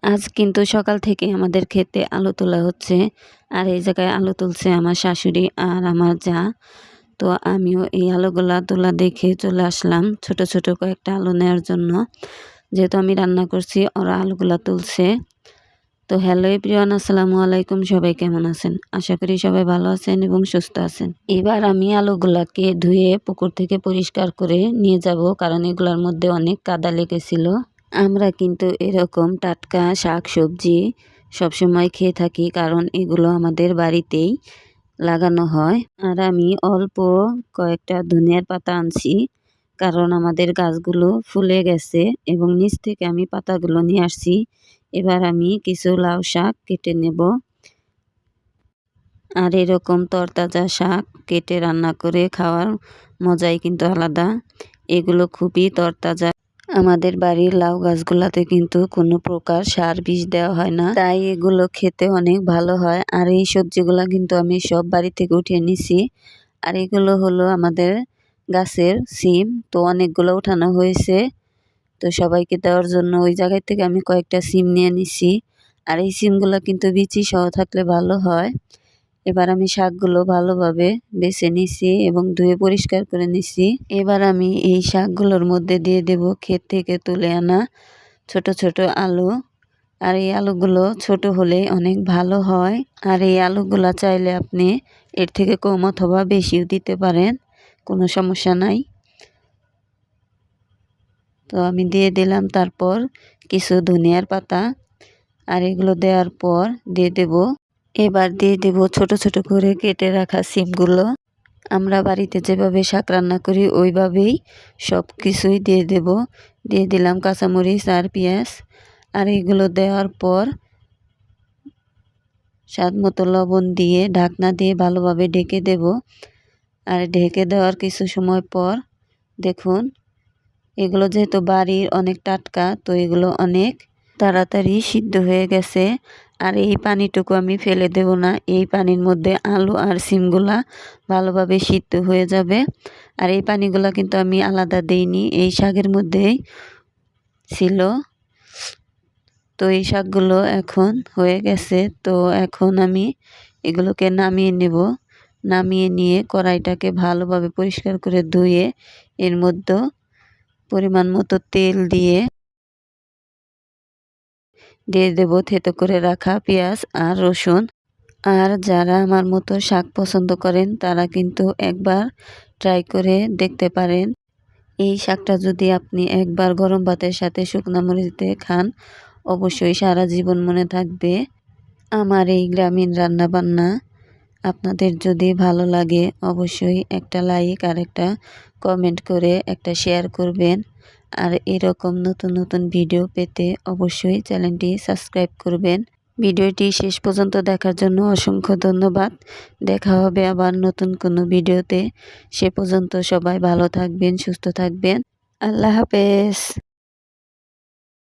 আজ কিন্তু সকাল থেকে আমাদের ক্ষেতে আলু তোলা হচ্ছে। আর এই জায়গায় আলু তুলছে আমার শাশুড়ি আর আমার জা। তো আমিও এই আলুগুলা তোলা দেখে চলে আসলাম ছোট ছোট কয়েকটা আলু নেওয়ার জন্য। যেহেতু আমি রান্না করছি, ওরা আলুগুলা তুলছে। তো হ্যালো এভরিওয়ান, আসসালামু আলাইকুম। সবাই কেমন আছেন? আশা করি সবাই ভালো আছেন এবং সুস্থ আছেন। এবার আমি আলুগুলাকে ধুয়ে পুকুর থেকে পরিষ্কার করে নিয়ে যাব, কারণ এগুলোর মধ্যে অনেক কাদা লেগেছিল। আমরা কিন্তু এরকম টাটকা শাক সবজি সবসময় খেয়ে থাকি, কারণ এগুলো আমাদের বাড়িতেই লাগানো হয়। আর আমি অল্প কয়েকটা ধনিয়ার পাতা আনছি, কারণ আমাদের গাছগুলো ফুলে গেছে এবং নিচ থেকে আমি পাতাগুলো নিয়ে আসছি। এবার আমি কিছু লাউ শাক কেটে নেব। আর এরকম তরতাজা শাক কেটে রান্না করে খাওয়ার মজাই কিন্তু আলাদা। এগুলো খুবই তরতাজা। আমাদের বাড়ির লাউ গাছগুলাতে কিন্তু কোনো প্রকার সার বিষ দেওয়া হয় না, তাই এগুলো খেতে অনেক ভালো হয়। আর এই সবজিগুলা কিন্তু আমি সব বাড়ি থেকে উঠিয়ে নিছি। আর এগুলো হলো আমাদের গাছের সিম, তো অনেকগুলো উঠানো হয়েছে। তো সবাইকে দেওয়ার জন্য ওই জায়গায় থেকে আমি কয়েকটা সিম নিয়ে নিছি। আর এই সিমগুলো কিন্তু বিচি সহ থাকলে ভালো হয়। এবার আমি শাকগুলো ভালোভাবে বেছে নিছি এবং ধুয়ে পরিষ্কার করে নিছি। এবার আমি এই শাকগুলোর মধ্যে দিয়ে দেব ক্ষেত থেকে তুলে আনা ছোট ছোট আলু। আর এই আলুগুলো ছোট হলে অনেক ভালো হয়। আর এই আলুগুলা চাইলে আপনি এর থেকে কম অথবা বেশিও দিতে পারেন, কোনো সমস্যা নাই। তো আমি দিয়ে দিলাম তারপর কিছু ধনিয়ার পাতা। আর এগুলো দেওয়ার পর এবার দিয়ে দেব ছোট ছোট করে কেটে রাখা সিমগুলো। আমরা বাড়িতে যেভাবে শাক রান্না করি ওইভাবেই সব কিছুই দিয়ে দেব। দিয়ে দিলাম কাঁচামরিচ আর পেঁয়াজ। আর এগুলো দেওয়ার পর স্বাদ মতো লবণ দিয়ে ঢাকনা দিয়ে ভালোভাবে ঢেকে দেব। আর ঢেকে দেওয়ার কিছু সময় পর দেখুন, এগুলো যেহেতু বাড়ির অনেক টাটকা, তো এগুলো অনেক তাড়াতাড়ি সিদ্ধ হয়ে গেছে। আর এই পানিটুকু আমি ফেলে দেব না, এই পানির মধ্যে আলু আর সিমগুলা ভালোভাবে সিদ্ধ হয়ে যাবে। আর এই পানিগুলা কিন্তু আমি আলাদা দেইনি, এই শাকের মধ্যেই ছিল। তো এই শাকগুলো এখন হয়ে গেছে। তো এখন আমি এগুলোকে নামিয়ে নেব। নামিয়ে নিয়ে কড়াইটাকে ভালোভাবে পরিষ্কার করে ধুয়ে এর মধ্যে পরিমাণ মতো তেল দিয়ে দেব থেতো করে রাখা পেঁয়াজ আর রসুন। আর যারা আমার মতো শাক পছন্দ করেন তারা কিন্তু একবার ট্রাই করে দেখতে পারেন। এই শাকটা যদি আপনি একবার গরম ভাতের সাথে শুকনো মরিচ দিয়ে খান, অবশ্যই সারা জীবন মনে থাকবে। আমার এই গ্রামীণ রান্নাবান্না আপনাদের যদি ভালো লাগে, অবশ্যই একটা লাইক আর একটা কমেন্ট করে একটা শেয়ার করবেন। আর এরকম নতুন নতুন ভিডিও পেতে অবশ্যই চ্যানেলটি সাবস্ক্রাইব করবেন। ভিডিওটি শেষ পর্যন্ত দেখার জন্য অসংখ্য ধন্যবাদ। দেখা হবে আবার নতুন কোনো ভিডিওতে। সে পর্যন্ত সবাই ভালো থাকবেন, সুস্থ থাকবেন। আল্লাহ হাফেজ।